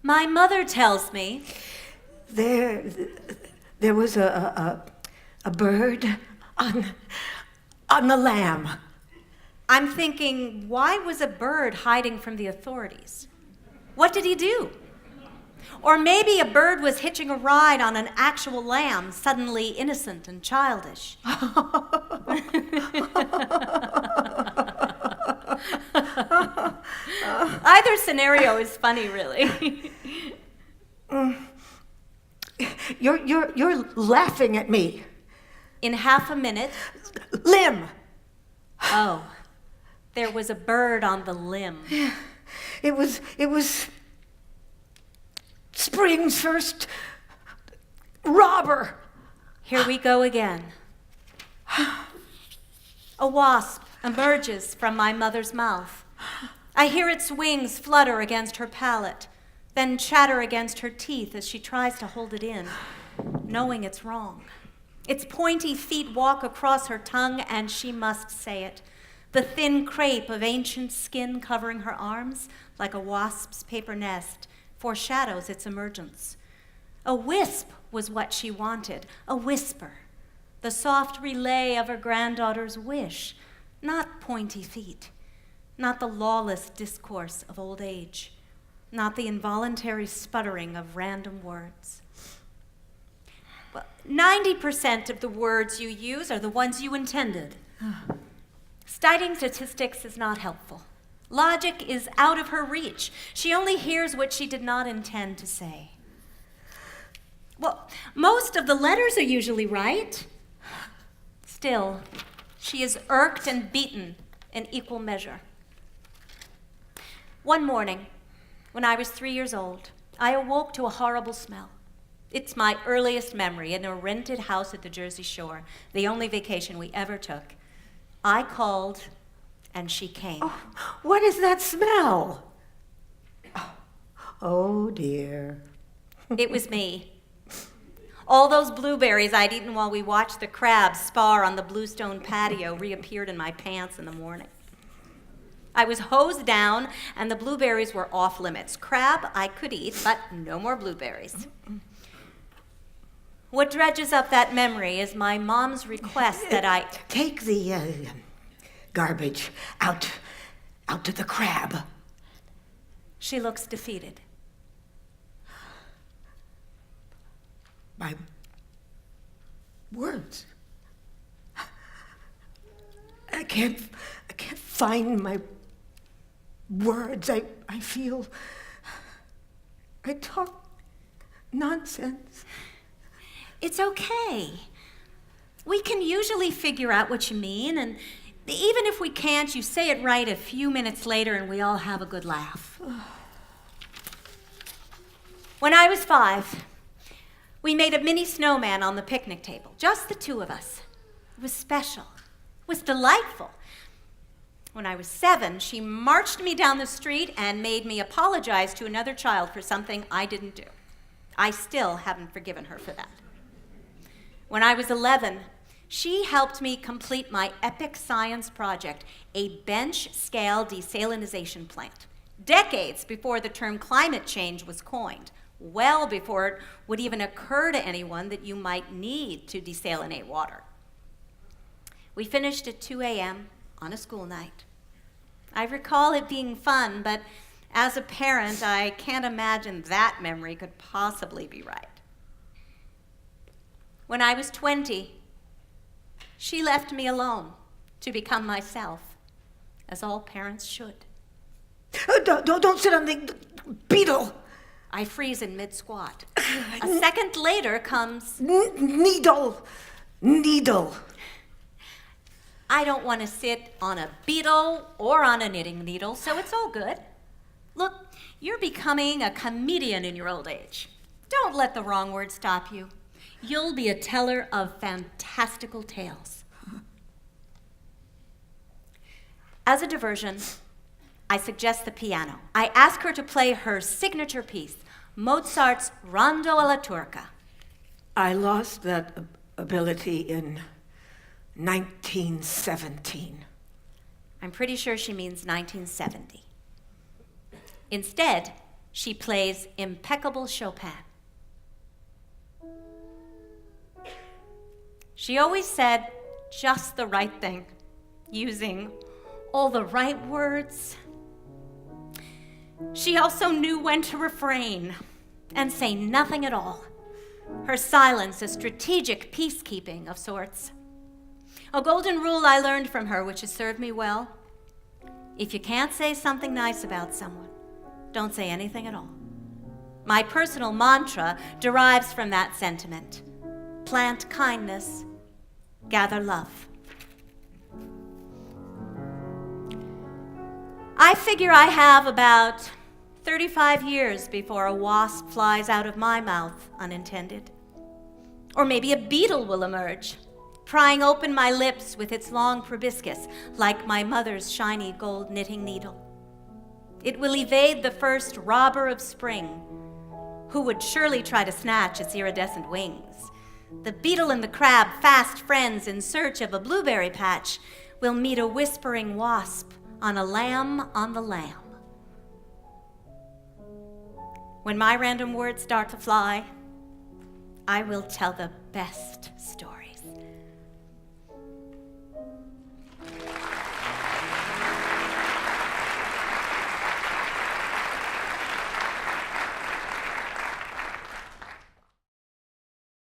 My mother tells me. There was a bird on the lamb. I'm thinking, why was a bird hiding from the authorities? What did he do? Or maybe a bird was hitching a ride on an actual lamb, suddenly innocent and childish. Either scenario is funny, really. You're laughing at me. In half a minute. Limb. Oh, there was a bird on the limb. It was spring's first robber. Here we go again. A wasp emerges from my mother's mouth. I hear its wings flutter against her palate, then chatter against her teeth as she tries to hold it in, knowing it's wrong. Its pointy feet walk across her tongue, and she must say it. The thin crepe of ancient skin covering her arms, like a wasp's paper nest, foreshadows its emergence. A wisp was what she wanted, a whisper, the soft relay of her granddaughter's wish, not pointy feet, not the lawless discourse of old age, not the involuntary sputtering of random words. Well, 90% of the words you use are the ones you intended. Citing statistics is not helpful. Logic is out of her reach. She only hears what she did not intend to say. Well, most of the letters are usually right. Still, she is irked and beaten in equal measure. One morning, when I was 3 years old, I awoke to a horrible smell. It's my earliest memory in a rented house at the Jersey Shore, the only vacation we ever took. I called, and she came. Oh, what is that smell? Oh, dear. It was me. All those blueberries I'd eaten while we watched the crabs spar on the bluestone patio reappeared in my pants in the morning. I was hosed down, and the blueberries were off limits. Crab I could eat, but no more blueberries. What dredges up that memory is my mom's request that I take the garbage out to the crab. She looks defeated. My words. I can't find my words. I feel I talk nonsense. It's okay. We can usually figure out what you mean, and even if we can't, you say it right a few minutes later and we all have a good laugh. When I was 5, we made a mini snowman on the picnic table, just the two of us. It was special. It was delightful. When I was 7, she marched me down the street and made me apologize to another child for something I didn't do. I still haven't forgiven her for that. When I was 11, she helped me complete my epic science project, a bench-scale desalinization plant, decades before the term climate change was coined, well before it would even occur to anyone that you might need to desalinate water. We finished at 2 a.m. on a school night. I recall it being fun, but as a parent, I can't imagine that memory could possibly be right. When I was 20, she left me alone to become myself, as all parents should. Don't sit on the beetle. I freeze in mid-squat. A second later comes... Needle. I don't want to sit on a beetle or on a knitting needle, so it's all good. Look, you're becoming a comedian in your old age. Don't let the wrong word stop you. You'll be a teller of fantastical tales. As a diversion, I suggest the piano. I ask her to play her signature piece, Mozart's Rondo alla Turca. I lost that ability in 1917. I'm pretty sure she means 1970. Instead, She plays impeccable Chopin. She always said just the right thing, using all the right words. She also knew when to refrain and say nothing at all. Her silence a strategic peacekeeping of sorts. A golden rule I learned from her, which has served me well. If you can't say something nice about someone, don't say anything at all. My personal mantra derives from that sentiment. Plant kindness, gather love. I figure I have about 35 years before a wasp flies out of my mouth unintended. Or maybe a beetle will emerge, prying open my lips with its long proboscis, like my mother's shiny gold knitting needle. It will evade the first robber of spring, who would surely try to snatch its iridescent wings. The beetle and the crab, fast friends in search of a blueberry patch, will meet a whispering wasp on a lamb on the lamb. When my random words start to fly, I will tell the best story.